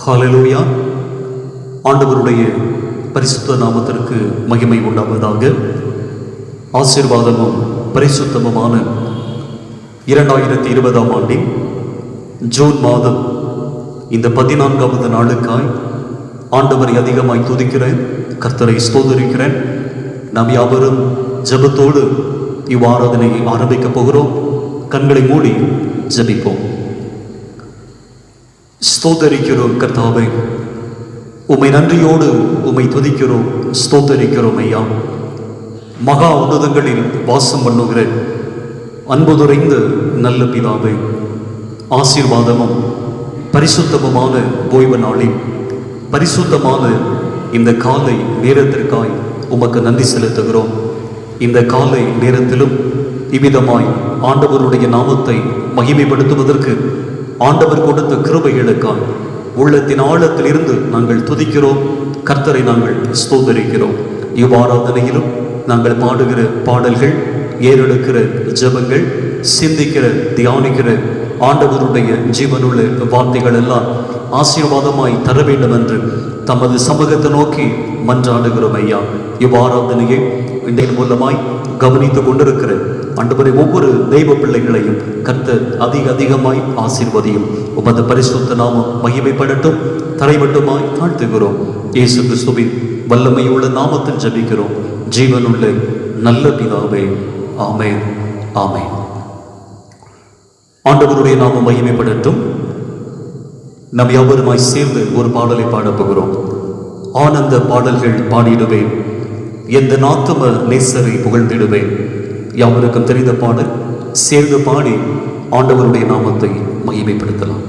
ஹல்லேலூயா. ஆண்டவருடைய பரிசுத்த நாமத்திற்கு மகிமை உண்டாவதாக. ஆசீர்வாதமும் பரிசுத்தமுமான 2020 ஆண்டின் ஜூன் மாதம் இந்த 14வது நாளுக்காய் ஆண்டவரை அதிகமாய் துதிக்கிறேன், கர்த்தரை ஸ்தோத்தரிக்கிறேன். நாம் யாவரும் ஜெபத்தோடு இவ்வாராதனையை ஆரம்பிக்க போகிறோம். கண்களை மூடி ஜெபிப்போம். ஸ்தோத்தரிக்கிறோம் கர்த்தாவே, உம்மை நன்றியோடு உம்மை துதிக்கிறோம், ஸ்தோத்தரிக்கிறோம் ஐயா. மகா உன்னதங்களில் வாசம் பண்ணுகிற அன்பு நிறைந்த நல்ல பிதாவே, ஆசீர்வாதமும் பரிசுத்தமுமான ஓய்வு நாளில் பரிசுத்தமான இந்த காலை நேரத்திற்காய் உமக்கு நன்றி செலுத்துகிறோம். இந்த காலை நேரத்திலும் இவ்விதமாய் ஆண்டவருடைய நாமத்தை மகிமைப்படுத்துவதற்கு ஆண்டவர் கொடுத்த கிருபைகளுக்காய் உள்ளத்தின் ஆழத்திலிருந்து நாங்கள் துதிக்கிறோம், கர்த்தரை நாங்கள் ஸ்தோத்தரிக்கிறோம். இவ்வாராதனையிலும் நாங்கள் பாடுகிற பாடல்கள், ஏறெடுக்கிற ஜெபங்கள், சிந்திக்கிற தியானிக்கிற ஆண்டவருடைய ஜீவனுள்ள வார்த்தைகள் எல்லாம் ஆசீர்வாதமாய் தர வேண்டும் என்று தமது சமூகத்தை நோக்கி மன்றாடுகிறோம் ஐயா. இவ்வாராதனையை இன்றைய மூலமாய் கவனித்துக் கொண்டிருக்கிற ஆண்டவரை ஒவ்வொரு தெய்வ பிள்ளைகளையும் கர்த்தர் அதிகமாய் ஆசீர்வதியும். உமது பரிசுத்த நாமம் மகிமைப்படட்டும். தரைமட்டுமாய் தாழ்த்துகிறோம். இயேசு கிறிஸ்துவின் வல்லமையுள்ள நாமத்தில் ஜெபிக்கிறோம் ஜீவனுள்ள நல்ல பிதாவே, ஆமென், ஆமென். ஆண்டவருடைய நாமம் மகிமைப்படட்டும். நாம் யாவருமாய் சேர்ந்து ஒரு பாடலை பாடப் போகிறோம். ஆனந்த பாடல்கள் பாடிடுவேன், எந்த நாத்தும நேசரை புகழ்ந்திடுவேன். யாவருக்கும் தெரிந்த பாடல், சேர்ந்து பாடி ஆண்டவருடைய நாமத்தை மகிமைப்படுத்தலாம்.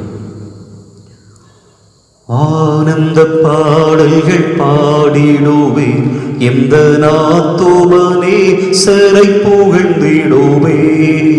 ஆனந்த பாடல்கள் பாடிடுவேன், எந்த நாத்தும நேசரை புகழ்ந்திடுவேன்.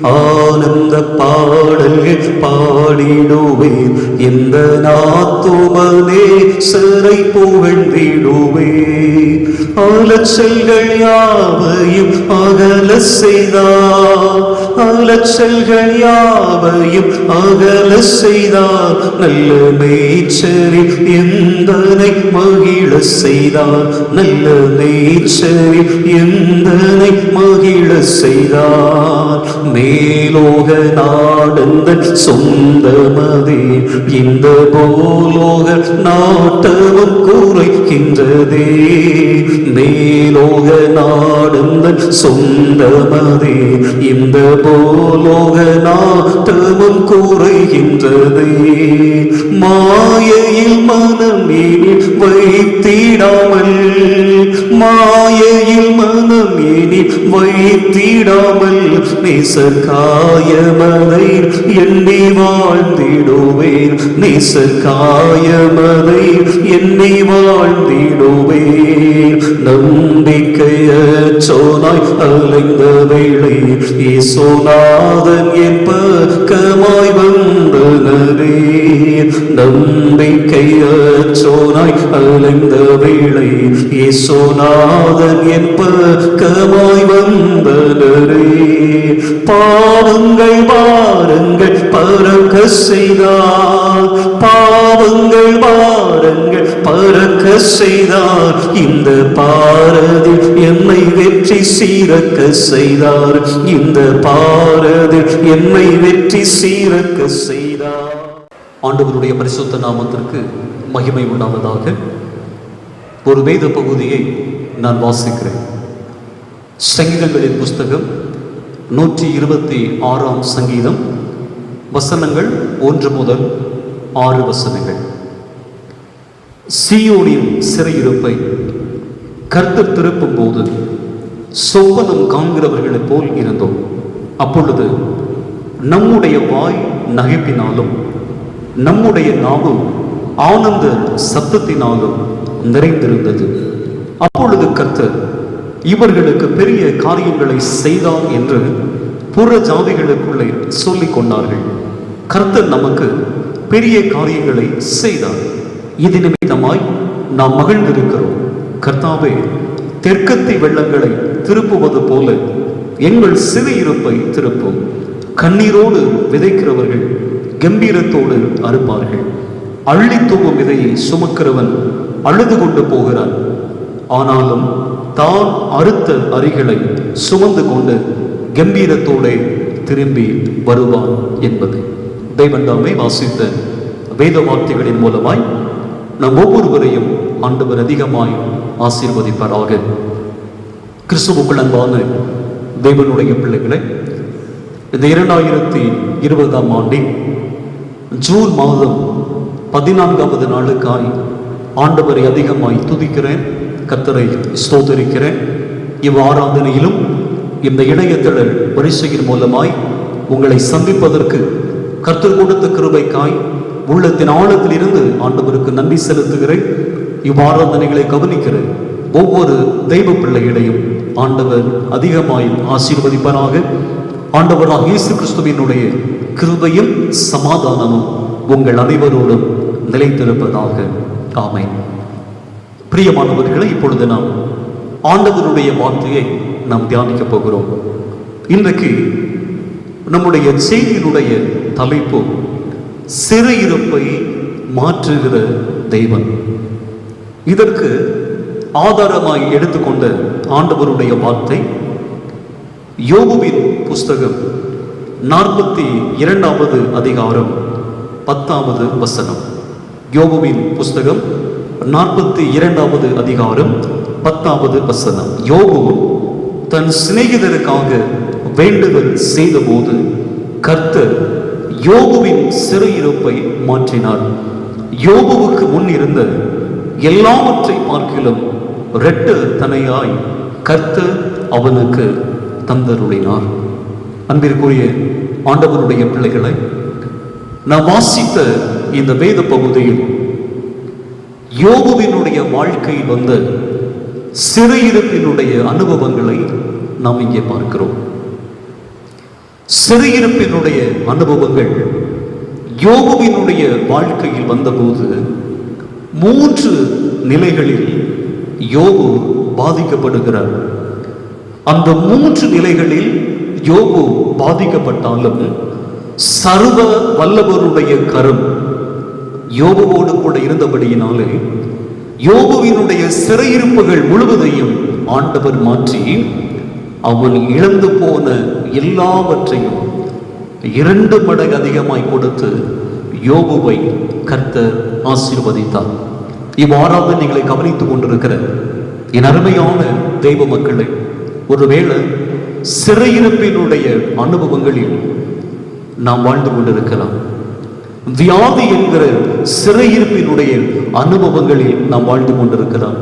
ஆனந்த பாடல்கள் பாடிடுவேன், எந்த நாத்தும நேசரை புகழ்ந்திடுவேன். அலச்சல்கள் யாவையும் அகல செய்தார், அலச்சல்கள் யாவையும் அகல செய்தார். நல்ல மேய்ச்சரில் எந்தனை மகிழ செய்தார், நல்ல மேய்ச்சரில் எந்தனை மகிழ செய்தார். மேலோக நாடந்தன் சொந்தமதே, இந்த போலோக நாட்டமும் குறைக்கின்றதே. மேலோக நாடந்தன் சொந்தமதே, இந்த போலோக நாட்டமும் குறைகின்றதே. மாயையில் மனம் இனி வைத்திடாமல், மாயையில் மனம் இனி வைத்திடாமல், நேசர்காயமதை எண்ணி வாழ்ந்திடுவேன், நேசர்காயமதை எண்ணி வாழ்ந்திடுவேன். நம்பிக்கையற்றோனாய் அலைந்த வேளை இயேசுநாதன் என் பக்கமாய் வந்தனரே. நம்பிக்கையற்றோனாய் அலைந்த வேளை இயேசுநாதன் என் பக்கமாய் வந்தனரே. பாவங்கள் பாரங்கள் பறக்க செய்தார், பாவங்கள் பாரங்கள் பறக்க செய்தார். இந்த பாரதில் என்னை வெற்றி சீரக்க செய்தார், இந்த பாரதில் என்னை வெற்றி சீரக்க செய்தார். ஆண்டவருடைய பரிசுத்த நாமத்திற்கு மகிமை உண்டாவதாக. ஒரு வேத பகுதியை நான் வாசிக்கிறேன். சங்கீதங்களின் புஸ்தகம் 126ஆம் சங்கீதம், வசனங்கள் 1 முதல் 6 வசனங்கள். சீயோனின் சிறையிருப்பை கர்த்தர் திருப்பும் போது சொப்பனம் காண்கிறவர்களைப் போல் இருந்தோம். அப்பொழுது நம்முடைய வாய் நகைப்பினாலும் நம்முடைய நாவும் ஆனந்த சத்தத்தினாலும் நிறைந்திருந்தது. அப்பொழுது கர்த்தர் இவர்களுக்கு பெரிய காரியங்களை செய்தார் என்று புற ஜாதிகளுக்குள்ளே சொல்லிக் கொண்டார்கள். கர்த்தர் நமக்கு பெரிய காரியங்களை செய்தார். இது நிமித்தமாய் நாம் மகிழ்ந்திருக்கிறோம். கர்த்தாவே, தெற்கத்தி வெள்ளங்களை திருப்புவது போல எங்கள் சிறு இருப்பை திருப்பும். கண்ணீரோடு விதைக்கிறவர்கள் கம்பீரத்தோடு அறுப்பார்கள். அள்ளி தூவும் விதையை சுமக்கிறவன் அழுது கொண்டு போகிறான், ஆனாலும் தான் அறுத்த அரிகளை சுமந்து கொண்டு கம்பீரத்தோடு திரும்பி வருவான் என்பது தேவன் தாமே வாசித்த வேத வார்த்தைகளின் மூலமாய் நம் ஒவ்வொருவரையும் ஆண்டவர் அதிகமாய் ஆசீர்வதிப்பாராக. கிறிஸ்துவுக்குள் அன்பான தேவனுடைய பிள்ளைகளை, இந்த 2020ஆம் ஆண்டின் ஜூன் மாதம் 14வது நாளுக்காய் ஆண்டவரை அதிகமாய் துதிக்கிறேன், கர்த்தரை ஸ்தோத்தரிக்கிறேன். இவ்வாராதனையிலும் இந்த இணையதள வரிசையின் மூலமாய் உங்களை சந்திப்பதற்கு கர்த்தர் கொடுத்த கிருபைக்காய் உள்ளத்தின் ஆழத்தில் இருந்து ஆண்டவருக்கு நன்றி செலுத்துகிறேன். இவ்வாராதனைகளை கவனிக்கிறேன். ஒவ்வொரு தெய்வ பிள்ளைகளையும் ஆண்டவர் அதிகமாய் ஆசீர்வதிப்பனாக. ஆண்டவராக இயேசு கிறிஸ்துவினுடைய கிருபையும் சமாதானமும் உங்கள் அனைவரோடும் நிலைத்திருப்பதாக. ஆமென். பிரியமானவர்களை, இப்பொழுது நாம் ஆண்டவருடைய வார்த்தையை நாம் தியானிக்க போகிறோம். இன்றைக்கு நம்முடைய செய்தியினுடைய தலைப்பு சிறு இருப்பை மாற்றுகிற தெய்வன். இதற்கு ஆதாரமாய் எடுத்துக்கொண்ட ஆண்டவருடைய வார்த்தை யோபுவின் புஸ்தகம் 42வது அதிகாரம் 10வது வசனம். யோபுவின் புஸ்தகம் 42வது அதிகாரம் 10வது வசனம். யோபு தன் சிநேகிதருக்காக வேண்டுதல் செய்தபோது கர்த்தர் யோபுவின் சிறு இருப்பை மாற்றினார். யோபுவுக்கு முன் இருந்த எல்லாவற்றை பார்க்கிலும் இரட்டு தனையாய் கர்த்தர் அவனுக்கு தந்தருளினார். அன்பிற்குரிய ஆண்டவருடைய பிள்ளைகளை, நாம் வாசித்த இந்த வேத பகுதியில் யோபுவினுடைய வாழ்க்கையில் வந்த சிறு இருப்பினுடைய அனுபவங்களை நாம் இங்கே பார்க்கிறோம். சிறு இருப்பினுடைய அனுபவங்கள் யோபுவினுடைய வாழ்க்கையில் வந்தபோது 3 நிலைகளில் யோபு பாதிக்கப்படுகிறார். அந்த 3 நிலைகளில் யோபு பாதிக்கப்பட்டாலும் சர்வ வல்லவருடைய கரம் யோபுவோடு கூட இருந்தபடியினாலே யோபுவினுடைய சிறையிருப்புகள் முழுவதையும் ஆண்டவர் மாற்றி அவன் இழந்து போன எல்லாவற்றையும் 2 மடங்கு அதிகமாய் கொடுத்து யோபுவை கர்த்தர் ஆசீர்வதித்தார். இவ்வாறாக நீங்களை கவனித்துக் கொண்டிருக்கிற என் அருமையான தெய்வ மக்களை, ஒருவேளை சிறையிருப்பினுடைய அனுபவங்களில் நாம் வாழ்ந்து கொண்டிருக்கலாம். வியாதி என்கிற சிறையிருப்பினுடைய அனுபவங்களில் நாம் வாழ்ந்து கொண்டிருக்கலாம்.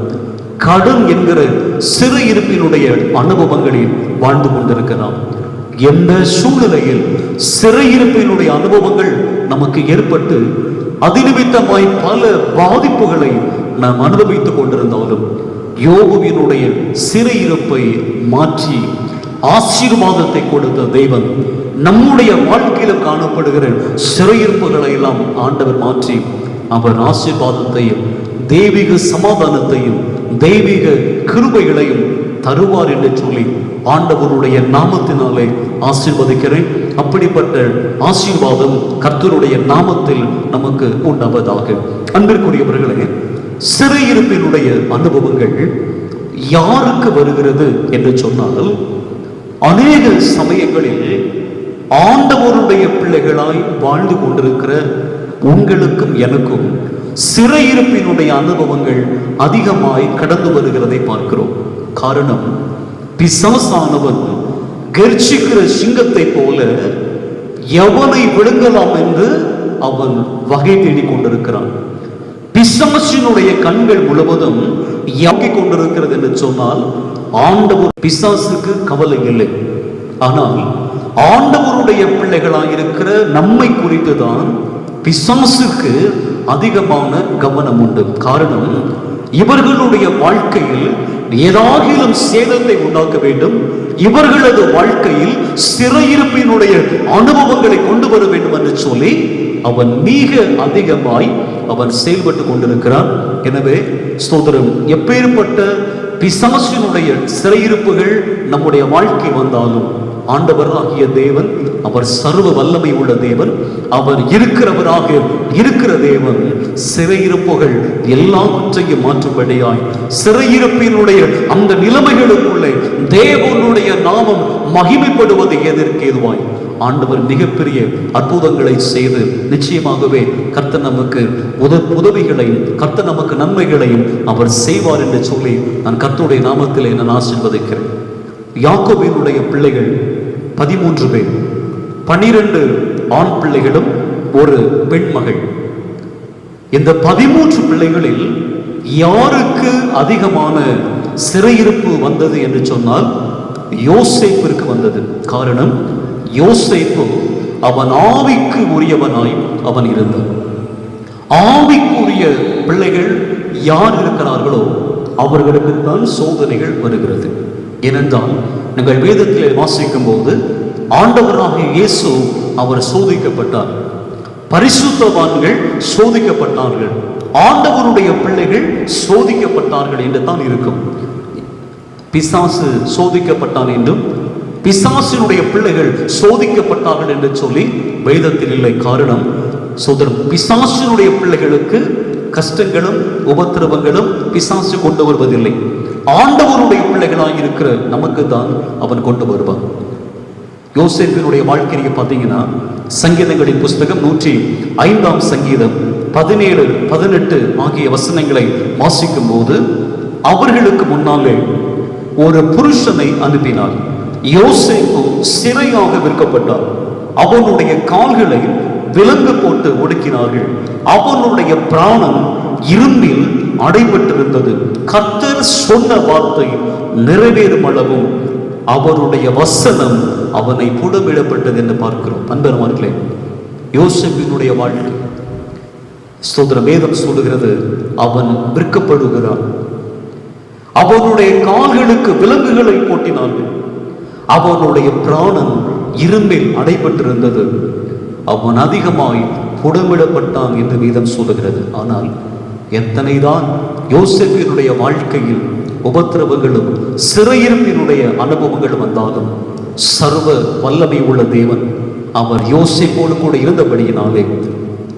கடன் என்கிற சிறையிருப்பினுடைய அனுபவங்களில் வாழ்ந்து கொண்டிருக்கலாம். எந்த சூழ்நிலையில் சிறையிருப்பினுடைய அனுபவங்கள் நமக்கு ஏற்பட்டு அதிநிமித்தமாய் பல பாதிப்புகளை நாம் அனுபவித்துக் கொண்டிருந்தாலும் யோபுவினுடைய சிறையிருப்பை மாற்றி ஆசீர்வாதத்தை கொடுத்த தெய்வன் நம்முடைய வாழ்க்கையில் காணப்படுகிற சிறையிருப்புகளை எல்லாம் ஆண்டவர் மாற்றி அவர் ஆசீர்வாதத்தையும் தெய்வீக சமாதானத்தையும் தெய்வீக கிருபைகளையும் தருவார் என்று சொல்லி ஆண்டவருடைய நாமத்தினாலே ஆசீர்வதிக்கிறேன். அப்படிப்பட்ட ஆசீர்வாதம் கர்த்தருடைய நாமத்தில் நமக்கு உண்டாவதாக. அன்பிற்குரியவர்களே, சிறையிருப்பினுடைய அனுபவங்கள் யாருக்கு வருகிறது என்று சொன்னால், அநேக சமயங்களில் ஆண்டவருடைய பிள்ளைகளாய் வாழ்ந்து கொண்டிருக்கிற உங்களுக்கும் எனக்கும் சிறையிருப்பினுடைய அனுபவங்கள் அதிகமாய் கடந்து வருகிறதை பார்க்கிறோம். காரணம், பிசாசானவன் கர்ஜிக்கிற சிங்கத்தை போல எவனை விழுங்கலாம் என்று அவன் வகை தேடிக் கொண்டிருக்கிறான். பிசாசினுடைய கண்கள் முழுவதும் யாக்கிக் கொண்டிருக்கிறது என்று சொன்னால், ஆண்டவர் பிசாசுக்கு கவலை இல்லை. ஆனால் ஆண்டவருடைய பிள்ளைகளாயிருக்கிற நம்மை குறித்து தான் பிசாசுக்கு அதிகமான கவனம் உண்டு. காரணம், இவர்களுடைய வாழ்க்கையில் ஏதாகிலும் சேதத்தை உண்டாக்க வேண்டும், இவர்களது வாழ்க்கையில் சிறையிருப்பினுடைய அனுபவங்களை கொண்டு வர வேண்டும் என்று சொல்லி அவன் மிக அதிகமாய் அவன் செயல்பட்டு கொண்டிருக்கிறான். எனவே ஸ்தோத்திரம், எப்பேற்பட்ட பிசாசினுடைய சிறையிருப்புகள் நம்முடைய வாழ்க்கை வந்தாலும் ஆண்டவர் ஆகிய தேவன் அவர் சர்வ வல்லமை உள்ள தேவன், அவர் இருக்கிறவராக இருக்கிற தேவன் சிறையிருப்புகள் எல்லாவற்றையும் மாற்றும்படியாய் சிறையிருப்பினுடைய அந்த நிலைமைகளுக்குள்ளே தேவனுடைய நாமம் மகிமைப்படுவது எதற்கேதுவாய் ஆண்டவர் மிகப்பெரிய அற்புதங்களை செய்து நிச்சயமாகவே கர்த்தர் நமக்கு உதவிகளையும் கர்த்தர் நமக்கு நன்மைகளையும் அவர் செய்வார் என்று சொல்லி நான் கர்த்தருடைய நாமத்திலே நான் ஆசீர்வதிக்கிறேன். யாக்கோபினுடைய பிள்ளைகள் 13 பேர், 12 ஆண் பிள்ளைகளும் ஒரு பெண் மகள். இந்த 13 பிள்ளைகளில் யாருக்கு அதிகமான சிறையிருப்பு வந்தது என்று சொன்னால் யோசேப்பிற்கு வந்தது. காரணம், யோசேப்பு அவன் ஆவிக்கு உரியவனாய் அவன் இருந்தான். ஆவிக்குரிய பிள்ளைகள் யார் இருக்கிறார்களோ அவர்களுக்கு தான் சோதனைகள் வருகிறது. ஏனென்றால் நீங்கள் வேதத்திலே வாசிக்கும் போது ஆண்டவராகிய இயேசு அவர் சோதிக்கப்பட்டார், பரிசுத்தவான்கள் சோதிக்கப்பட்டார்கள், ஆண்டவருடைய பிள்ளைகள் சோதிக்கப்பட்டார்கள் என்று தான் இருக்கும். பிசாசு சோதிக்கப்பட்டான் என்றும் பிசாசினுடைய பிள்ளைகள் சோதிக்கப்பட்டார்கள் என்று சொல்லி வேதத்தில் இல்லை. காரணம், சோதரம், பிசாசினுடைய பிள்ளைகளுக்கு கஷ்டங்களும் உபத்திரவங்களும் பிசாசு கொண்டு வருவதில்லை. ஆண்டவருடைய பிள்ளைகளாக இருக்கிற நமக்கு தான் அவன் கொண்டு வருவான். யோசேப்பினுடைய வாழ்க்கையை பார்த்தீங்கன்னா சங்கீதங்களின் புஸ்தகம் 105 சங்கீதம் 17, 18 ஆகிய வசனங்களை வாசிக்கும் போது அவர்களுக்கு முன்னாலே ஒரு புருஷனை அனுப்பினார். யோசேப்பு சிறையாக விற்கப்பட்டார். அவனுடைய கால்களை விலங்கு போட்டு ஒடுக்கினார்கள். அவனுடைய பிராணம் இரும்பில் அடைபட்டிருந்தது. கர்த்தர் சொன்ன வார்த்தை நிறைவேறும் அளவும் அவருடைய வசனம் அவனை புடமிடப்பட்டது என்று பார்க்கிறோம். அன்பர்களே, யோசேப்பினுடைய வாழ்க்கை ஸ்தோத்திர வேதம் சொல்லுகிறது, அவன் விற்கப்படுகிறான். அவனுடைய கால்களுக்கு விலங்குகளை போட்டினார்கள். அவனுடைய பிராணம் இரும்பில் அடைபட்டிருந்தது. அவன் அதிகமாய் புடமிடப்பட்டான் என்று வேதம் சொல்லுகிறது. ஆனால் எத்தனைதான் யோசேப்பினுடைய வாழ்க்கையில் உபத்திரவங்களும் சிறையிருப்பினுடைய அனுபவங்களும் வந்தாலும் சர்வ வல்லமை உள்ள தேவன் அவர் யோசேப்போடு கூட இருந்தபடியினாலே,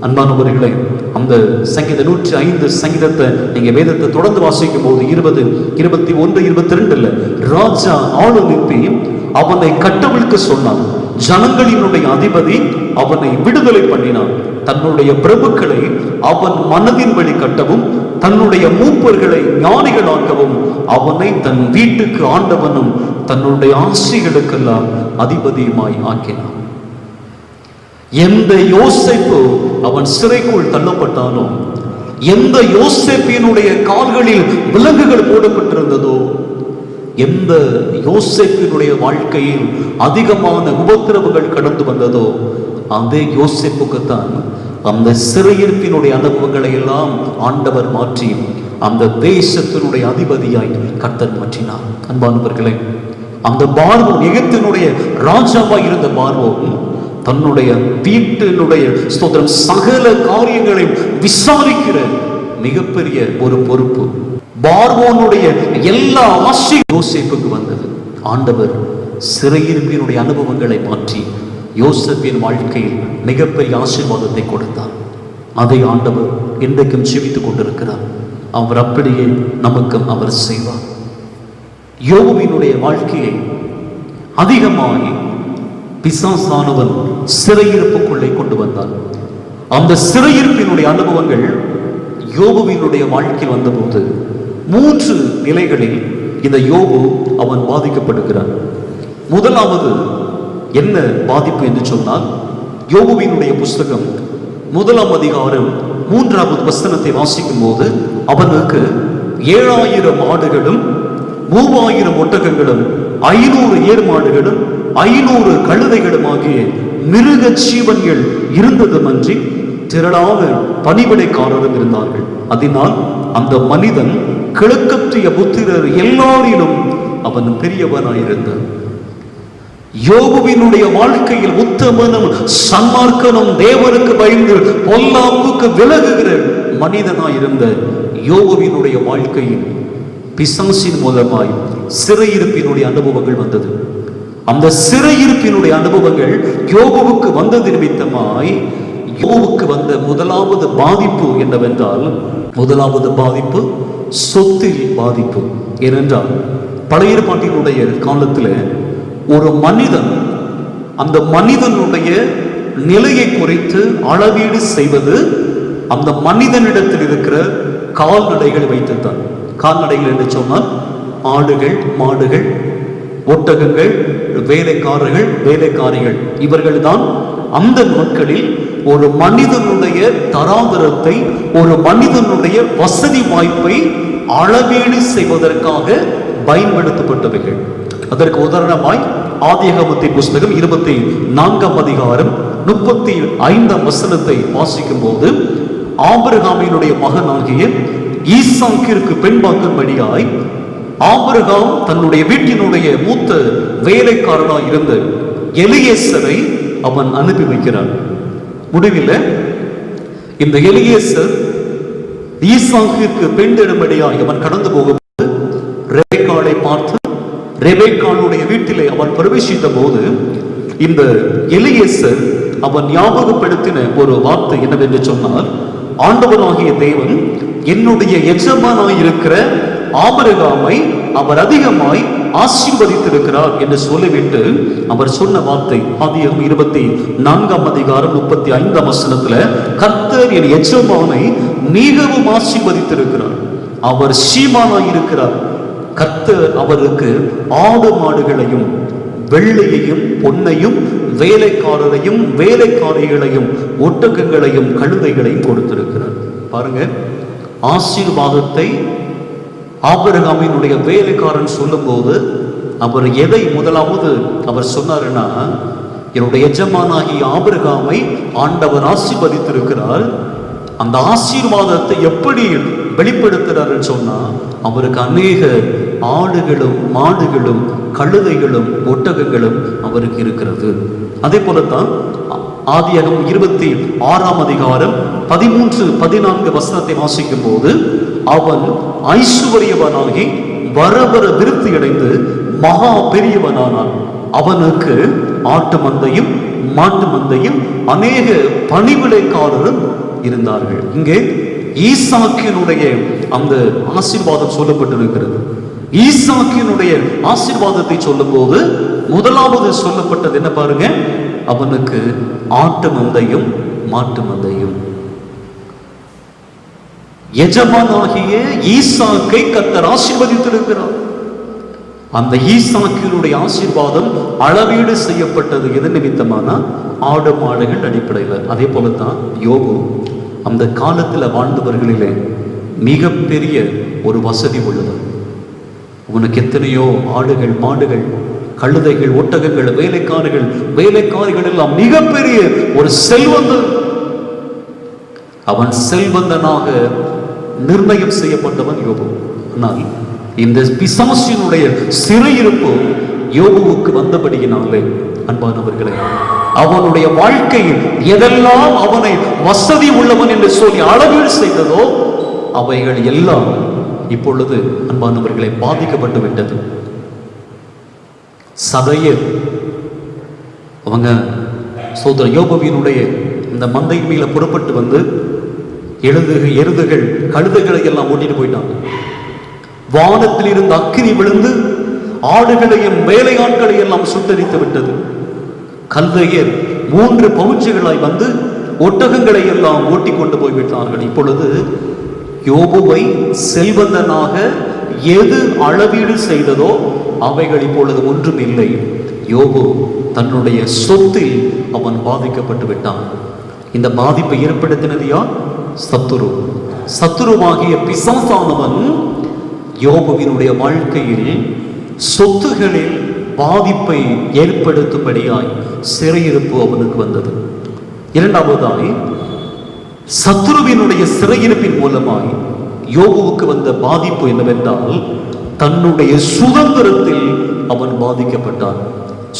அன்பானவர்களே, அந்த சங்கீத 105 சங்கீதத்தை நீங்க வேதத்தை தொடர்ந்து வாசிக்கும் போது 20, 21, 22 ராஜா ஆள் அனுப்பி அவனை கட்டவிழ்க்க சொன்னான். ஜனங்களினுடைய அதிபதி அவனை விடுதலை பண்ணினான். தன்னுடைய பிரபுக்களை அவன் மனதின் வழி கட்டவும் தன்னுடைய மூப்பர்களை ஞானிகளாக்கவும் அவனை தன் வீட்டுக்கு ஆண்டவனும் தன்னுடைய ஆசைகளுக்கெல்லாம் அதிபதியுமாய் ஆக்கினான். எந்த யோசேப்பு அவன் சிறைக்குள் தள்ளப்பட்டாலும், எந்த யோசேப்பினுடைய கால்களில் விலங்குகள் போடப்பட்டிருந்ததோ, எந்த யோசேப்பினுடைய வாழ்க்கையில் அதிகமான உபத்திரவுகள் கடந்து வந்ததோ, அதே யோசேப்புக்குத்தான் அந்த சிறையிருப்பினுடைய அனுபவங்களை எல்லாம் ஆண்டவர் மாற்றி அந்த தேசத்தினுடைய அதிபதியாய் கர்த்தர் மாற்றினார். அன்பானவர்களே, அந்த பார்வோன், எகிப்தினுடைய ராஜாவாய் இருந்த பார்வோன் தன்னுடைய வீட்டினுடைய ஸ்தோத்திரம் சகல காரியங்களையும் விசாரிக்கிற மிகப்பெரிய ஒரு பொறுப்பு. பார்வோனுடைய எல்லா ஆசையும் யோசேப்புக்கு வந்தது. ஆண்டவர் சிறையிருப்பினுடைய அனுபவங்களை மாற்றி யோசேப்பின் வாழ்க்கையில் மிகப்பெரிய ஆசீர்வாதத்தை கொடுத்தார். அதை ஆண்டவர் இன்றைக்கும் ஜீவித்துக் கொண்டிருக்கிறார். அவர் அப்படியே நமக்கும் அவர் செய்வார். யோபுவினுடைய வாழ்க்கையை அதிகமாய் பிசாசானவன் சிறையிருப்புக்குள்ளே கொண்டு வந்தான். அந்த சிறையிருப்பினுடைய அனுபவங்கள் யோபுவினுடைய வாழ்க்கையில் வந்தபோது 3 நிலைகளில் இந்த யோபு அவன் பாதிக்கப்படுகிறான். முதலாவது என்ன பாதிப்பு என்று சொன்னால், யோபுவினுடைய புஸ்தகம் 1 அதிகாரம் 3வது வசனத்தை வாசிக்கும் போது அவனுக்கு 7000 ஆடுகளும் 3000 ஒட்டகங்களும் 500 ஏர் மாடுகளும் 500 கழுதைகளும் ஆகிய மிருக ஜீவன்கள் இருந்ததுமன்றி திரளான பணிவிடைக்காரரும் இருந்தார்கள். அதனால் அந்த மனிதன் கிழக்கத்திய புத்திரர் எல்லாரிலும் அவன் பெரியவனாயிருந்தான். யோபுவினுடைய வாழ்க்கையில் உத்தமனும் சன்மார்க்கனும் தேவனுக்கு பயந்து பொல்லாப்புக்கு விலகுகிற மனிதனாய் இருந்த யோபுவினுடைய வாழ்க்கையில் பிசாசின் மூலமாய் சிறையிருப்பினுடைய அனுபவங்கள் வந்தது. அந்த சிறையிருப்பினுடைய அனுபவங்கள் யோபுவுக்கு வந்தது நிமித்தமாய் யோபுவுக்கு வந்த முதலாவது பாதிப்பு என்னவென்றால், முதலாவது பாதிப்பு சொத்தில் பாதிப்பு. ஏனென்றால் பழைய ஏற்பாட்டினுடைய காலத்தில் ஒரு மனிதன் அந்த மனிதனுடைய நிலையை குறித்து அளவீடு செய்வது அந்த மனிதனிடத்தில் இருக்கிற கால்நடைகளை வைத்துத்தான். கால்நடைகள் என்று சொன்னால் ஆடுகள், மாடுகள், ஒட்டகங்கள், வேலைக்காரர்கள், வேலைக்காரிகள், இவர்கள் தான் அந்த நாட்களில் ஒரு மனிதனுடைய தராதரத்தை, ஒரு மனிதனுடைய வசதி வாய்ப்பை அளவீடு செய்வதற்காக பயன்படுத்தப்பட்டவைகள். அதற்கு உதாரணமாய் ஆதியாகமத்தின் புஸ்தகம் 24ஆம் அதிகாரம் 35ஆம் வசனத்தை வாசிக்கும் போது, ஆபிரகாமினுடைய மகனாகிய ஈசாக்கிற்கு பெண் பார்க்கும்படியாய் ஆபிரகாம் தன்னுடைய வீட்டினுடைய மூத்த வேலைக்காரனாய் இருந்த எலியேசரை அவன் அனுப்பி வைக்கிறான். முடிவில் இந்த எலியேசர் ஈசாக்கிற்கு பெண் தேடும்படியாய் அவன் கடந்து போகும்போது ரெபெக்காளை பார்த்து ரெபெக்காளுடைய வீட்டிலே அவன் பிரவேசித்த போது இந்த எலியேசர் அவன் ஞாபகப்படுத்தின ஒரு வார்த்தை என்னவென்று சொன்னால், ஆண்டவராகிய தேவன் என்னுடைய எஜமானாய் இருக்கிற ஆபிரகாமை அவர் அதிகமாய் ஆசீர்வதித்திருக்கிறார் என்று சொல்லிவிட்டு அவர் சொன்ன வார்த்தை ஆதியாகமம் 24ஆம் அதிகாரம் 35ஆம் வசனத்துல, கர்த்தர் என் எஜமானை மிகவும் ஆசீர்வதித்திருக்கிறார், அவர் சீமானாய் இருக்கிறார், கர்த்தர் அவருக்கு ஆடு மாடுகளையும் வெள்ளையையும் பொன்னையும் வேலைக்காரரையும் வேலைக்காரிகளையும் ஒட்டகங்களையும் கழுதைகளையும் கொடுத்திருக்கிறார். பாருங்க, ஆசீர்வாதத்தை ஆபிரகாமினுடைய வேலைக்காரன் சொல்லும் போது அவர் எதை முதலாவது அவர் சொன்னாருன்னா, என்னுடைய எஜமானாகிய ஆபிரகாமை ஆண்டவர் ஆசீர்வதித்திருக்கிறார். அந்த ஆசீர்வாதத்தை எப்படி வெளிப்படுத்துறாரு சொன்னா, அவருக்கு அநேக ஆடுகளும் மாடுகளும் கழுதைகளும் ஒட்டகங்களும் அவருக்கு இருக்கிறது. அதே போலத்தான் ஆதியாகமம் 26ஆம் அதிகாரம் 13-14 வசனத்தை வாசிக்கும் போது, அவன் ஐசுவரியவனாகி வரவர விருத்தி அடைந்து மகா பெரியவனானான். அவனுக்கு ஆட்டு மந்தையும் மாட்டு மந்தையும் அநேக பணிவிடைக்காரரும் இருந்தார்கள். இங்கே ஈசாக்கினுடைய அந்த ஆசீர்வாதம் சொல்லப்பட்டிருக்கிறது. ஈசாக்கினுடைய ஆசீர்வாதத்தை சொல்லும் போது முதலாவது சொல்லப்பட்டது என்ன பாருங்க, அவனுக்கு ஆட்டு மந்தையும் மாட்டு மந்தையும். எஜமானாகிய ஈசாக்கை கர்த்தர் ஆசீர்வதித்திருக்கிறார். அந்த ஈசாக்கினுடைய ஆசீர்வாதம் அளவீடு செய்யப்பட்டது எது நிமித்தமான ஆடு மாடுகள் அடிப்படையில். அதே போலத்தான் யோபு அந்த காலத்தில் வாழ்ந்தவர்களிலே மிகப்பெரிய ஒரு வசதி உள்ளவர். உனக்கு எத்தனையோ ஆடுகள் மாடுகள் கழுதைகள் ஒட்டகங்கள் வேலைக்காரர்கள் வேலைக்காரிகள் எல்லாம் மிகப்பெரிய ஒரு செல்வந்தன். அவன் செல்வந்தனாக நிர்ணயம் செய்யப்பட்டவன் யோபு. ஆனால் இந்த பிசாசினுடைய சிறையிருப்பு யோபுவுக்கு வந்தபடியினாலே அன்பானவர்களே, அவனுடைய வாழ்க்கையில் எதெல்லாம் அவனை வசதி உள்ளவன் என்று சொல்லி அளவீடு செய்ததோ அவைகள் எல்லாம் இப்பொழுது அன்பானவர்களை பாதிக்கப்பட்டு விட்டது. சதையர் அவங்க சோதர யோபுவினுடைய இந்த மந்தை மேல புறப்பட்டு வந்து எருதுகள் கழுதைகளை எல்லாம் ஓட்டிட்டு போயிட்டாங்க. வானத்தில் இருந்து அக்கினி விழுந்து ஆடுகளையும் வேலையாட்களை எல்லாம் சுட்டரித்து விட்டது. கல்தையர் 3 பவுச்சுகளாய் வந்து ஒட்டகங்களை எல்லாம் ஓட்டி கொண்டு போய்விட்டார்கள். இப்பொழுது யோபுவை செல்வந்தனாக எது அளவீடு செய்ததோ அவைகள் இப்பொழுது ஒன்றும் இல்லை. யோபு தன்னுடைய சொத்தில் அவன் பாதிக்கப்பட்டு விட்டான். இந்த பாதிப்பை ஏற்படுத்தினது யார்? சத்துரு. சத்துருவாகிய பிசாசானவன் யோபுவினுடைய வாழ்க்கையில் சொத்துகளில் பாதிப்பை ஏற்படுத்தும்படியாய் சிறையிருப்பு அவனுக்கு வந்தது. இரண்டாவதாய் சத்துருவினுடைய சிறையிருப்பின் மூலமாய் யோபுவுக்கு வந்த பாதிப்பு என்னவென்றால், தன்னுடைய சுதந்திரத்தில் அவன் பாதிக்கப்பட்டான்.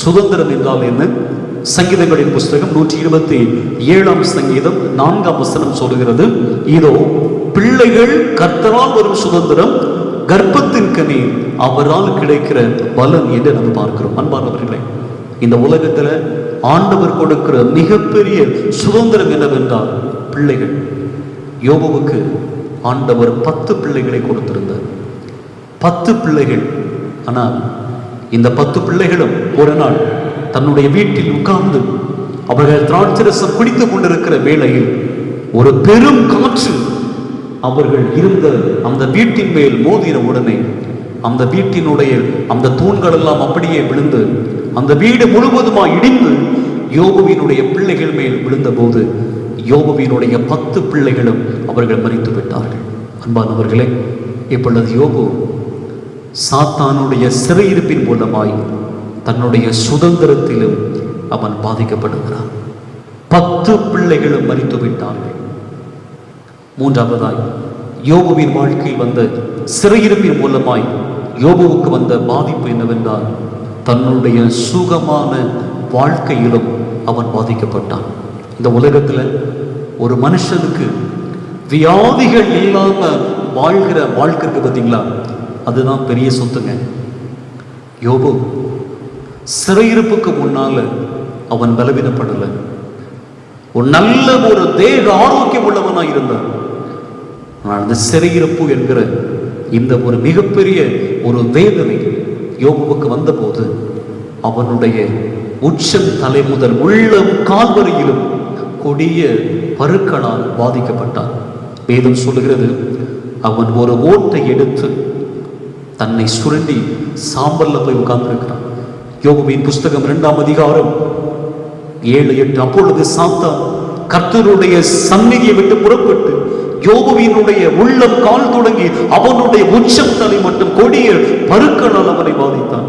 சுதந்திரம் என்றால் என்ன? சங்கீதங்களின் புஸ்தகம் 127 சங்கீதம் 4 சொல்லுகிறது, இதோ பிள்ளைகள் கர்த்தரால் வரும் சுதந்திரம், கர்ப்பத்தின் கனி அவரால் கிடைக்கிற பலன் என்று நம்ம பார்க்கிறோம். அன்பானவர்களே, இந்த உலகத்தில் ஆண்டவர் கொடுக்கிற மிகப்பெரிய சுதந்திரம் என்னவென்றால் பிள்ளைகள். யோபுவுக்கு ஆண்டவர் 10 பிள்ளைகளை கொடுத்திருந்தார். 10 பிள்ளைகள். ஆனால் இந்த 10 பிள்ளைகளும் ஒரு நாள் தன்னுடைய வீட்டில் உட்கார்ந்து அவர்கள் திராட்சரசம் குடித்துக் கொண்டிருக்கிற வேளையில் ஒரு பெரும் காற்று அவர்கள் இருந்த அந்த வீட்டின் மேல் மோதின உடனே அந்த வீட்டினுடைய அந்த தூண்கள் எல்லாம் அப்படியே விழுந்து அந்த வீடு முழுவதுமாய் இடிந்து யோபுவினுடைய பிள்ளைகள் மேல் விழுந்த போது யோபுவினுடைய 10 பிள்ளைகளும் அவர்கள் மரித்து விட்டார்கள். அன்பானவர்களே, இப்பொழுது யோபு சாத்தானுடைய சிறையிருப்பின் மூலமாய் தன்னுடைய சுதந்திரத்திலும் அவன் பாதிக்கப்படுகிறான். 10 பிள்ளைகளும் மரித்து விட்டார்கள். மூன்றாவதாய் யோபுவின் வாழ்க்கையில் வந்த சிறையிருப்பின் மூலமாய் யோபுவுக்கு வந்த பாதிப்பு என்னவென்றால் தன்னுடைய சுகமான வாழ்க்கையிலும் அவன் பாதிக்கப்பட்டான். இந்த உலகத்தில் ஒரு மனுஷனுக்கு வியாதிகள் இல்லாம வாழ்கிற வாழ்க்கைக்கு பார்த்தீங்களா, அதுதான் பெரிய சொத்துங்க. யோபு சிறையிருப்புக்கு முன்னால அவன் பலவீனப்படல, ஒரு நல்ல ஒரு தேக ஆரோக்கியம் உள்ளவனாக இருந்தான். ஆனால் அந்த சிறையிருப்பு என்கிற இந்த ஒரு மிகப்பெரிய ஒரு வேதனை யோபுவுக்கு வந்த போது அவனுடைய உச்சம் தலை முதல் உள்ளம் கால்வரையிலும் கொடிய பருக்களால் பாதிக்கப்பட்டான். வேதம் சொல்லுகிறது, அவன் ஒரு ஓட்டை எடுத்து தன்னை சுரண்டி சாம்பல்ல போய் உட்கார்ந்திருக்கிறான். யோபுவின் புஸ்தகம் 2 அதிகாரம் 7-8. அப்பொழுது சாத்தான் கர்த்தருடைய சந்நிதியை விட்டு புறப்பட்டு யோபுவினுடைய உள்ளம் கால் தொடங்கி அவனுடைய உச்சம் தலை மட்டும் கொடிய பருக்களால் அவனை பாதித்தான்.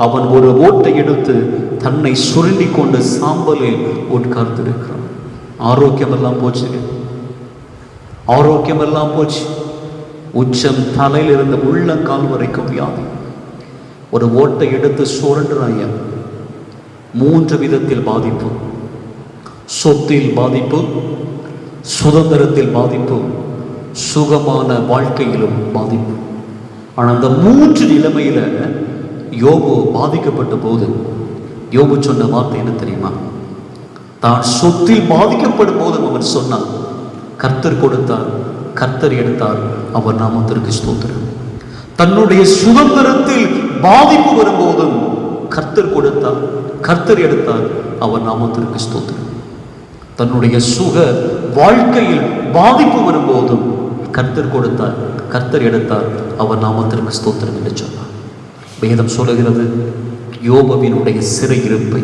அவன் ஒரு ஓட்டை எடுத்து தன்னை சுருண்டி கொண்டு சாம்பலில் உட்கார்ந்திருக்கிறான். ஆரோக்கியம் எல்லாம் போச்சு, ஆரோக்கியம் எல்லாம் போச்சு. உச்சம் தலையில் இருந்த உள்ளங்கால் வரைக்கும் வியாதி. ஒரு ஓட்டை எடுத்து சுரண்டுறாங்க. 3 விதத்தில் பாதிப்பு: சொத்தில் பாதிப்பு, சுதந்திரத்தில் பாதிப்பு, சுகமான வாழ்க்கையிலும் பாதிப்பு. ஆனால் அந்த 3 நிலைமையில யோபு பாதிக்கப்பட்ட போது யோபு சொன்ன வார்த்தை என்ன தெரியுமா? தான் சொத்தில் பாதிக்கப்படும் போது அவன் சொன்னான், கர்த்தர் கொடுத்தார், கர்த்தர் எடுத்தார், அவர் நாமத்திற்கு ஸ்தோத்திரம். தன்னுடைய சுதந்திரத்தில் பாதிப்பு வரும்போதும் கர்த்தர் கொடுத்தார், கர்த்தர் எடுத்தார், அவர் நாமத்திற்கு ஸ்தோத்திரம். தன்னுடைய சுக வாழ்க்கையில் பாதிப்பு வரும்போதும் கர்த்தர் கொடுத்தார், கர்த்தர் எடுத்தார், அவர் நாமத்திற்கு ஸ்தோத்திரம் என்று சொன்னார். வேதம் சொல்லுகிறது, யோபுவினுடைய சிறையிருப்பை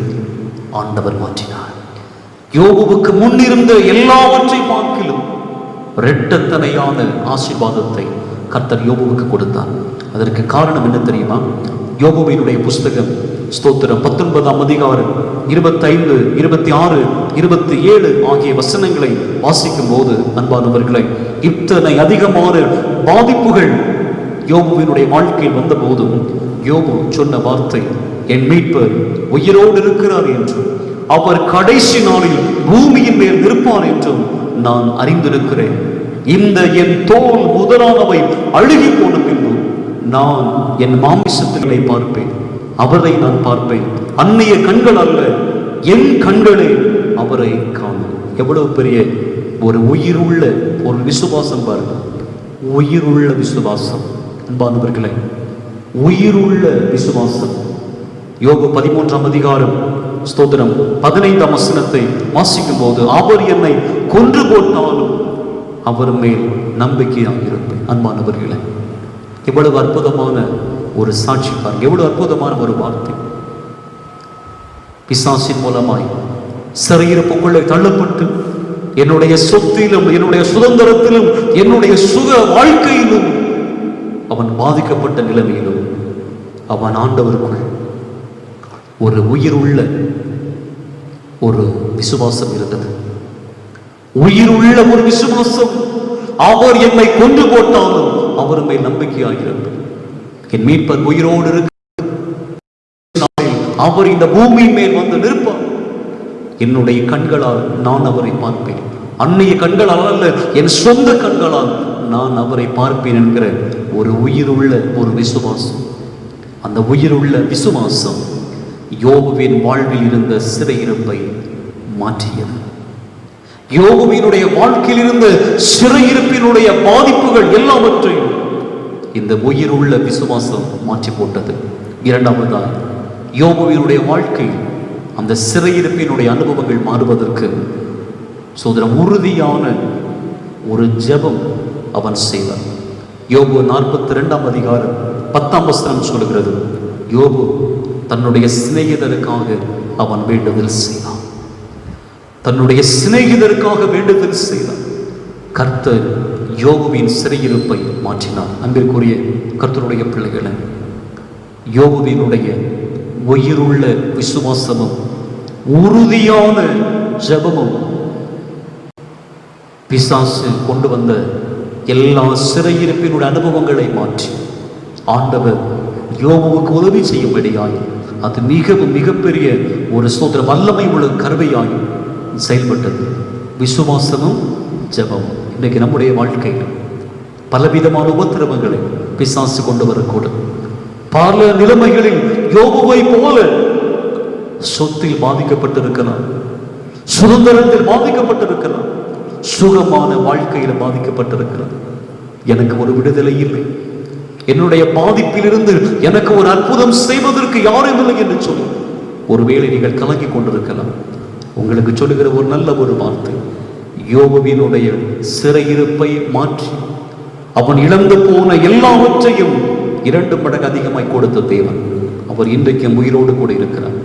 ஆண்டவர் மாற்றினார். யோபுவுக்கு முன்னிருந்த எல்லாவற்றை பார்க்கிலும் இரட்டத்தனையான ஆசீர்வாதத்தை கர்த்தர் யோபுவுக்கு கொடுத்தார். அதற்கு காரணம் என்ன தெரியுமா? யோபுவினுடைய புஸ்தகம் ஸ்தோத்திரம் 19 அதிகாரம் 25, 26, 27 ஆகிய வசனங்களை வாசிக்கும் போது அன்பானவர்களை, இத்தனை அதிகமான பாதிப்புகள் யோபுவினுடைய வாழ்க்கையில் வந்த போதும் யோபு சொன்ன வார்த்தை, என் மீட்பர் உயிரோடு இருக்கிறார் என்றும் அவர் கடைசி நாளில் பூமியின் மேல் இருப்பார் என்றும் நான் அறிந்திருக்கிறேன். இந்த என் தோல் முதலானவை அழுகி போன பின்பு நான் என் மாமிசத்தினை பார்ப்பேன், அவரை நான் பார்ப்பேன். அந்நிய கண்கள் அல்ல, என் கண்களே அவரை காணும். எவ்வளவு பெரிய ஒரு உயிருள்ள ஒரு விசுவாசம் பாருங்க, உயிருள்ள விசுவாசம். அன்பானவர்களே, உயிருள்ள விசுவாசம். யோபு 13 அதிகாரம் ஸ்தோத்திரம் 15 வசனத்தை வாசிக்கும் போது, அவர் என்னை கொன்று போட்டாலும் அவர் மேல் நம்பிக்கையாக இருப்பேன். அன்பானவர்களே, எவ்வளவு அற்புதமான ஒரு சாட்சி பாருங்க, எவ்வளவு அற்புதமான ஒரு வார்த்தை. பிசாசின் மூலமாய் சிறையிருப்புக்குள்ளே தள்ளப்பட்டு என்னுடைய சொத்திலும் என்னுடைய சுதந்திரத்திலும் என்னுடைய சுக வாழ்க்கையிலும் அவன் பாதிக்கப்பட்ட நிலைமையிலும் அவன் ஆண்டவருக்குள் ஒரு உயிருள்ள ஒரு விசுவாசம் இருந்தது. உயிருள்ள ஒரு விசுவாசம். அவர் என்னை கொன்று போட்டாலும் அவர் மேல் நம்பிக்கையாக இருப்பேன். என் மீட்பர் உயிரோடு இருக்க அவர் இந்த பூமியின் மேல் வந்து நிற்பார். என்னுடைய கண்களால் நான் அவரை பார்ப்பேன், அந்நிய கண்களால் அல்ல, என் சொந்த கண்களால் நான் அவரை பார்ப்பேன் என்கிற ஒரு உயிருள்ள ஒரு விசுவாசம். அந்த உயிருள்ள விசுவாசம் யோபுவின் வாழ்வில் இருந்த சிறையிருப்பை மாற்றியது. யோபுவினுடைய வாழ்க்கையில் இருந்த சிறையிருப்பினுடைய பாதிப்புகள் எல்லாவற்றையும் இந்த உயிருள்ள விசுவாசம் மாற்றி போட்டது. இரண்டாவதாக, யோபுவினுடைய வாழ்க்கை அந்த சிறையிருப்பினுடைய அனுபவங்கள் மாறுவதற்கு சோதரம் உறுதியான ஒரு ஜெபம் அவன் செய்தான். யோபு 42 அதிகாரம் 10 சொல்லுகிறது, யோபு தன்னுடைய சிநேகிதருக்காக அவன் வேண்டுதல் செய்தான். தன்னுடைய சிநேகிதருக்காக வேண்டுதல் செய்தான். கர்த்தர் யோபுவின் சிறையிருப்பை மாற்றினார். அன்பிற்குரிய கர்த்தருடைய பிள்ளைகளை, யோபுவினுடைய உயிருள்ள விசுவாசமும் உறுதியான ஜெபமும் பிசாசு கொண்டு வந்த எல்லா சிறையிருப்பினுடைய அனுபவங்களை மாற்றி ஆண்டவர் யோபுவுக்கு உதவி செய்யும்படியாய் அது மிகவும் மிகப்பெரிய ஒரு சோதர வல்லமை உள்ள கருவையாய் செயல்பட்டது. விசுவாசமும் ஜெபமும். இன்றைக்கு நம்முடைய வாழ்க்கையில் பலவிதமான உபத்திரவங்களை பிசாசு கொண்டு வரக்கூடும். பல நிலைமைகளில் யோபுவை போல சொத்தில் பாதிக்கப்பட்டிருக்கலாம், சுதந்திரத்தில் பாதிக்கப்பட்டிருக்கலாம், சுகமான வாழ்க்கையில் பாதிக்கப்பட்டிருக்கிறது. எனக்கு ஒரு விடுதலை இல்லை, என்னுடைய பாதிப்பிலிருந்து எனக்கு ஒரு அற்புதம் செய்வதற்கு யாரும் இல்லை என்று சொல்லி ஒருவேளை நீங்கள் கலங்கி கொண்டிருக்கலாம். உங்களுக்கு சொல்லுகிற ஒரு நல்ல ஒரு வார்த்தை, யோபுவினுடைய சிறையிருப்பை மாற்றி அவன் இழந்து போன எல்லாவற்றையும் 2 மடங்கு அதிகமாய் கொடுத்த தேவன் அவர் இன்றைக்கு உயிரோடு கூட இருக்கிறார்.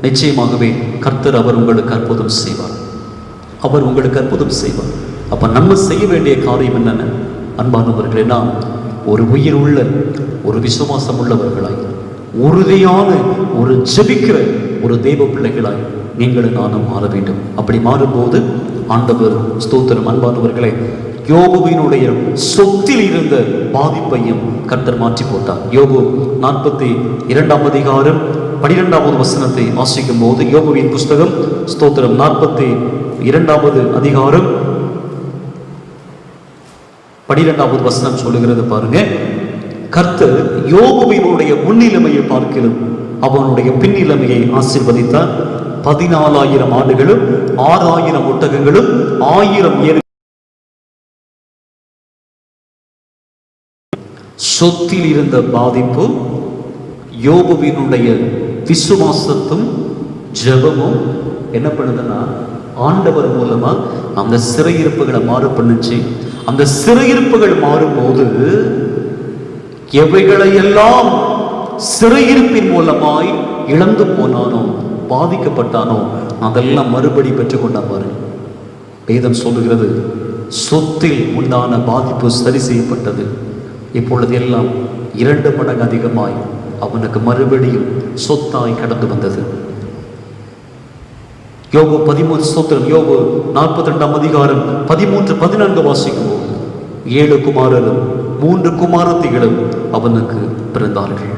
நிச்சயமாகவே கர்த்தர் அவர் உங்களுக்கு அற்புதம் செய்வார். அவர் உங்களுக்கு அற்புதம் செய்வார். அப்ப நம்ம செய்ய வேண்டிய காரியம் என்னென்ன? அன்பானவர்களே, நாம் ஒரு உயிர் உள்ள ஒரு விசுவாசம் உள்ளவர்களாய், உறுதியான ஒரு ஜெபிக்கிற ஒரு தெய்வ பிள்ளைகளாய் நீங்களும் நானும் மாற வேண்டும். அப்படி மாறும்போது ஆண்டவர் ஸ்தோத்திரம். அன்பானவர்களே, யோபுவினுடைய சொத்தில் இருந்த பாதிப்பையும் கர்த்தர் மாற்றி போட்டார். யோபு 42 அதிகாரம் 12 வாசிக்கும் போது, யோபுவின் புஸ்தகம் ஸ்தோத்திரம் 42 அதிகாரம் 12 சொல்லுகிறது பாருங்க. கர்த்தர் யோபுவினுடைய முன்னிலைமையை பார்க்கிலும் அவனுடைய பின்னிலைமையை ஆசீர்வதித்தார். 14,000 ஆடுகளும் 6,000 ஒட்டகங்களும் 1000 ஏறு. சொத்தில் இருந்த பாதிப்பு யோபுவினுடைய விசுவாசத்தும் ஜெபமும் என்ன பண்ணுதுன்னா, ஆண்டவர் மூலமா அந்த சிறையிருப்புகளை மாற பண்ணுச்சு. அந்த சிறையிருப்புகள் மாறும்போது எவைகளை எல்லாம் சிறையிருப்பின் மூலமாய் இழந்து போனானோ, பாதிக்கப்பட்டானோ, அதெல்லாம் மறுபடி பெற்றுக்கொண்டா பாரு. வேதம் சொல்லுகிறது, சொத்தில் உண்டான பாதிப்பு சரி செய்யப்பட்டது. இப்பொழுது எல்லாம் 2 மடங்கு அதிகமாய் அவனுக்கு மறுபடியும் சொத்தாய் கடந்து வந்தது. யோபு 42 அதிகாரம் 13-14 வாசிக்கும் போது, 7 குமாரரும் 3 குமாரத்திகளும் அவனுக்கு பிறந்தார்கள்.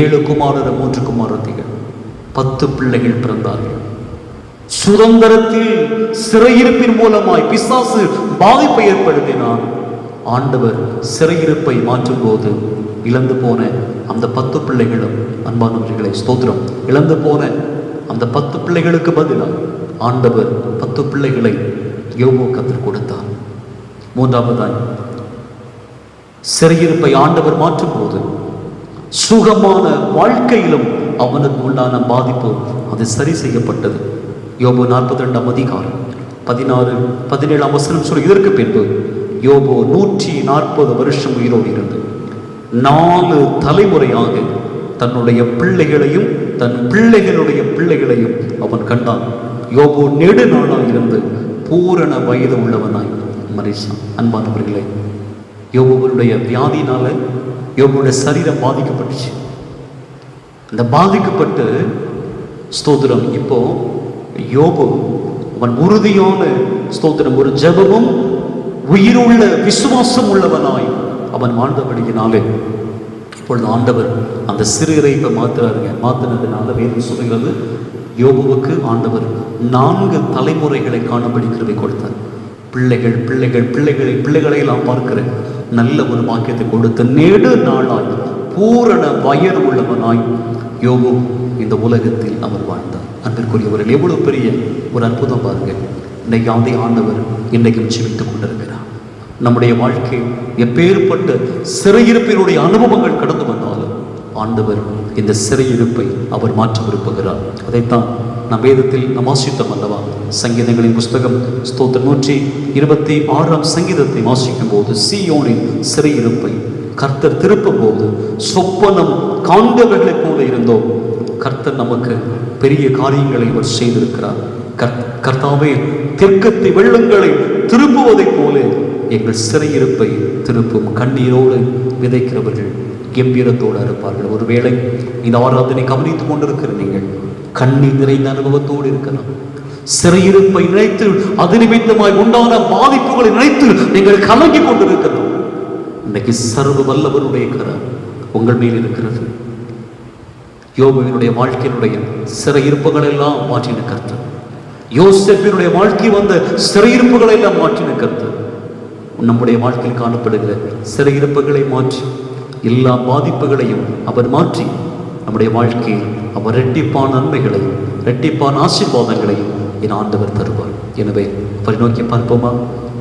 7 குமாரரும் 3 குமாரத்திகள், 10 பிள்ளைகள் பிறந்தார்கள். சுதந்திரத்தில் சிறையிருப்பின் மூலமாய் பிசாசு பாதிப்பை ஏற்படுத்தினான். ஆண்டவர் சிறையிருப்பை மாற்றும் போது இழந்து போன அந்த 10 பிள்ளைகளும், அன்பானவர்களை ஸ்தோத்திரம், இழந்து போன அந்த 10 பிள்ளைகளுக்கு பதிலாக ஆண்டவர் 10 பிள்ளைகளை யோபு கர்த்தர் கொடுத்தார். மூன்றாவதாய், சிறையிருப்பை ஆண்டவர் மாற்றும் போது சுகமான வாழ்க்கையிலும் அவனுக்கு உண்டான பாதிப்பு அது சரி செய்யப்பட்டது. யோபு 42 அதிகாரம் 16-17 சொல்லி, இதற்கு பின்பு யோபு 140 வருஷம் உயிரோடு இருந்து 4 தலைமுறையாக தன்னுடைய பிள்ளைகளையும் தன் பிள்ளைகளுடைய பிள்ளைகளையும் அவன் கண்டான். யோபு நெடுநாளாக இருந்து பூரண வயது உள்ளவனாய் மரிச்சான். அன்பானவர்களே, யோபுடைய வியாதினால யோபுடைய சரீரம் பாதிக்கப்பட்டுச்சு. அந்த பாதிக்கப்பட்டு ஸ்தோத்திரம், இப்போ யோபு அவன் உறுதியான ஸ்தோத்திரம் ஒரு ஜெபமும் உயிருள்ள விசுவாசம் உள்ளவனாய் அவன் வாழ்ந்தபடியினாலே இப்பொழுது ஆண்டவர் அந்த சிறு இறைப்பை மாத்தினதுனால வேதம் சொல்கிறது, யோபுவுக்கு ஆண்டவர் 4 தலைமுறைகளை காணும்படி கிருபை கொடுத்தார். பிள்ளைகளை எல்லாம் பார்க்கிற நல்ல ஒரு வாக்கியத்தை கொடுத்து நெடு நாளாய் பூரண வயது உள்ளவனாய் யோபு இந்த உலகத்தில் அவர் வாழ்ந்தார். அன்பிற்குரியவர்கள், எவ்வளவு பெரிய ஒரு அற்புதம் பாருங்கள். இன்னைக்கு அதே ஆண்டவர் இன்றைக்கும் ஜீவித்துக் கொண்டிருக்கிறார். நம்முடைய வாழ்க்கை எப்பேற்பட்ட சிறையிருப்பினுடைய அனுபவங்கள் கடந்து வந்தாலும் ஆண்டவர் இந்த சிறையிருப்பை அவர் மாற்ற விரும்புகிறார். அதைத்தான் நம் வேதத்தில் நாம் வாசித்தோம் அல்லவா? சங்கீதங்களின் புஸ்தகம் 126 சங்கீதத்தை வாசிக்கும் போது, சீயோனின் சிறையிருப்பை கர்த்தர் திருப்பும் போது சொப்பனம் காண்பவர்களைப் போல இருந்தோம். கர்த்தர் நமக்கு பெரிய காரியங்களை அவர் செய்திருக்கிறார். கர்த்தாவே, தெற்கத்தி வெள்ளங்களை திருப்புவதைப் போல எங்கள் சிறையிருப்பை திருப்பும். கண்ணீரோடு விதைக்கிறவர்கள் கம்பீரத்தோடு இருப்பார்கள். ஒருவேளை இந்த ஆராதனை கவனித்துக் கொண்டிருக்கிற நீங்கள் கண்ணீர் நிறைந்த அனுபவத்தோடு இருக்கலாம். சிறையிருப்பை நினைத்து அது நிமித்தமாய் உண்டான பாதிப்புகளை நினைத்து நீங்கள் கலங்கி கொண்டிருக்கலாம். இன்னைக்கு சர்வ வல்லவருடைய கரம் உங்கள் மேல் இருக்கிறது. யோபுவினுடைய வாழ்க்கையினுடைய சிறையிருப்புகள் எல்லாம் மாற்றின கர்த்தர். யோசேப்பினுடைய வாழ்க்கை வந்த சிறையிருப்புகளை எல்லாம் மாற்றின கர்த்தர். நம்முடைய வாழ்க்கையில் காணப்படுகிற சிறையிருப்புகளை மாற்றி எல்லா பாதிப்புகளையும் அவர் மாற்றி நம்முடைய வாழ்க்கையில் அவர் இரட்டிப்பான நன்மைகளையும் இரட்டிப்பான ஆசீர்வாதங்களையும் என் ஆண்டவர் தருவார். எனவே அவரை நோக்கி பார்ப்போமா?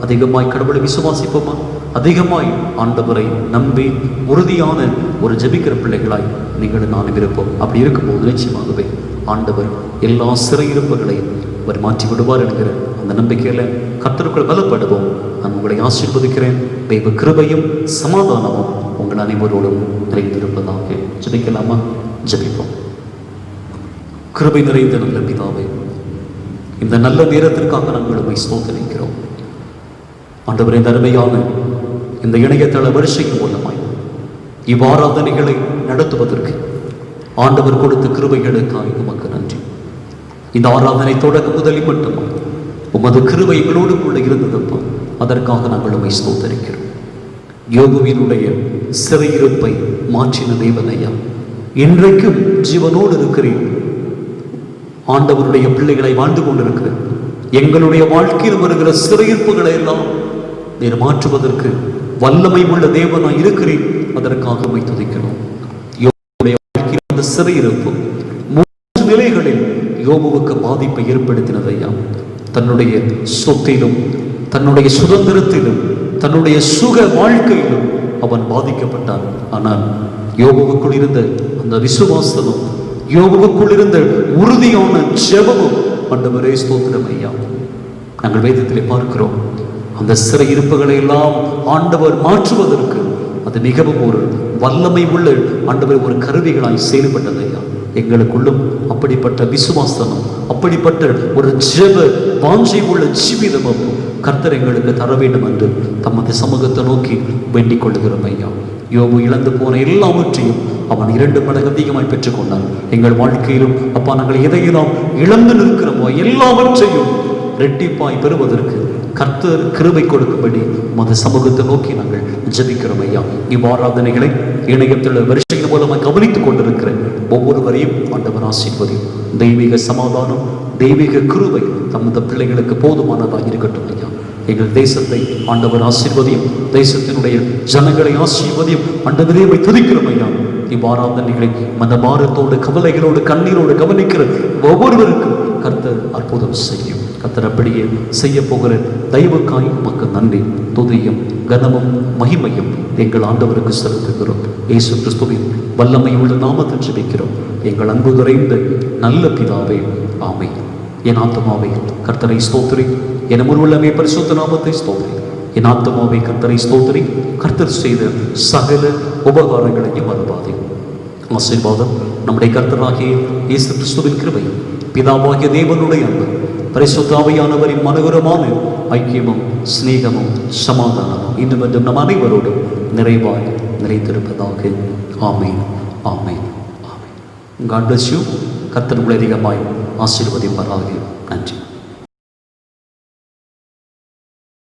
அதிகமாய் கடவுளை விசுவாசிப்போமா? அதிகமாய் ஆண்டவரை நம்பி உறுதியான ஒரு ஜெபிக்கிற பிள்ளைகளாய் நீங்கள் நானும் இருப்போம். அப்படி இருக்கும்போது நிச்சயமாகவே ஆண்டவர் எல்லா சிறையிருப்புகளையும் அவர் மாற்றி விடுவார் என்கிற அந்த நம்பிக்கையில் கர்த்தருக்குள் பலப்படுவோம். நான் உங்களை ஆசீர்வதிக்கிறேன். தெய்வ கிருபையும் சமாதானமும் உங்கள் அனைவரோடும் நிறைந்திருப்பதாக. ஜெபிக்கலாமா? ஜெபிப்போம். கிருபை நிறைந்த நல்ல பிதாவே, இந்த நல்ல நேரத்திற்காக நாங்கள் உம்மை ஸ்தோத்திரிக்கிறோம். ஆண்டவரே, இந்த அருமையான இந்த இணையதள வரிசையின் மூலமாய் இவ்வாராதனைகளை நடத்துவதற்கு ஆண்டவர் கொடுத்த கிருபைகளுக்காக உமக்கு நன்றி. இந்த ஆராதனை தொடக்க முதலில் மட்டுமா உமது கிருபை எங்களோடு கூட இருந்ததப்பா, அதற்காக நாங்கள் உம்மை ஸ்தோத்திரிக்கிறோம். யோபுவினுடைய சிறையிருப்பை மாற்றின தேவனையா, இன்றைக்கும் ஜீவனோடு இருக்கிறேன். ஆண்டவருடைய பிள்ளைகளை வாழ்ந்து கொண்டிருக்கிறேன். எங்களுடைய வாழ்க்கையில் வருகிற சிறையிருப்புகளை எல்லாம் நீர் மாற்றுவதற்கு வல்லமை உள்ள தேவனாய் இருக்கிறேன். அதற்காக உம்மை துதிக்கிறோம். யோபுடைய வாழ்க்கையில் அந்த சிறையிருப்பு 3 நிலைகளில் யோபுவுக்கு பாதிப்பை ஏற்படுத்தினதையா. தன்னுடைய சொத்திலும், தன்னுடைய சுதந்திரத்திலும், தன்னுடைய சுக வாழ்க்கையிலும் அவன் பாதிக்கப்பட்டான். ஆனால் யோபுவுக்குள் இருந்த அந்த விசுவாசமும், யோபுவுக்குள் இருந்த உறுதியான ஜெபமும் ஆண்டவரே ஸ்தோத்திரம் ஐயா. நாங்கள் வேதத்திலே பார்க்கிறோம், அந்த சிறையிருப்புகளை எல்லாம் ஆண்டவர் மாற்றுவதற்கு அது மிகவும் ஒரு வல்லமை உள்ள ஆண்டவர் ஒரு கருவிகளாய் செயல்பட்டது ஐயா. எங்களுக்குள்ளும் அப்படிப்பட்ட விசுவாசமும், அப்படிப்பட்ட ஒரு ஜெப வாஞ்சை உள்ள ஜீவிதமும் கர்த்தர் எங்களுக்கு தர வேண்டும் என்று தமது சமூகத்தை நோக்கி வேண்டிக் கொள்கிறோம் ஐயா. யோபு இழந்து போன எல்லாவற்றையும் அவன் 2 மடங்கு அதிகமாய் பெற்றுக்கொண்டான். எங்கள் வாழ்க்கையிலும் அப்பா, நாங்கள் எதையெல்லாம் இழந்து நிற்கிறோமோ எல்லாவற்றையும் இரட்டிப்பாய் பெறுவதற்கு கர்த்தர் கிருபை கொடுக்கும்படி மத சமூகத்தை நோக்கி நாங்கள் ஜெபிக்கிறோம் ஐயா. இவ்வாராதனைகளை இணையத்தில் வரிசையின் மூலமாக கவனித்துக் கொண்டிருக்கிற ஒவ்வொருவரையும் ஆண்டவர் ஆசீர்வதியும். தெய்வீக சமாதானம், தெய்வீக கிருபை தமது பிள்ளைகளுக்கு போதுமானதாக இருக்கட்டும் ஐயா. எங்கள் தேசத்தை ஆண்டவர் ஆசீர்வதியும், தேசத்தினுடைய ஜனங்களை ஆசீர்வதியும். ஆண்டவரே உம்மை துதிக்கிறோம் ஐயா. இவ்வாராதனைகளை மனபாரத்தோடு, கவலைகளோடு, கண்ணீரோடு கவனிக்கிற ஒவ்வொருவருக்கும் கர்த்தர் அற்புதம் செய்யும். கர்த்தர் அப்படியே செய்ய போகிற தெய்வக்காய் உமக்கு நன்றி, துதியும் கனமும் மகிமையும் எங்கள் ஆண்டவருக்கு செலுத்துகிறோம். இயேசு கிறிஸ்துவின் வல்லமை உள்ள நாமத்தில் ஜெபிக்கிறோம் எங்கள் அன்பு நிறைந்த நல்ல பிதாவே, ஆமென். என் ஆத்துமாவே கர்த்தரை ஸ்தோத்திரி, என் முழுவதுமே பரிசுத்த நாமத்தை ஸ்தோத்திரி. என் ஆத்துமாவே கர்த்தரை ஸ்தோத்திரி, கர்த்தர் செய்த சகல உபகாரங்களையும் மறவாதே. ஆசீர்வாதம் நம்முடைய கர்த்தராகிய இயேசு கிறிஸ்துவின் கிருபையும், பிதாவாகிய தேவனுடைய அன்பு, பரிசுத்த ஆவியானவரின் மனோகரமான ஐக்கியமும் சிநேகமும் சமாதானமும் இன்னும் என்றும் நம் அனைவரோடும் நிறைவாய் நிறைந்திருப்பதாக. ஆமென், ஆமென், ஆமென். God bless you. கர்த்தர் உங்களை அதிகமாய் ஆசீர்வதிப்பாராக. நன்றி.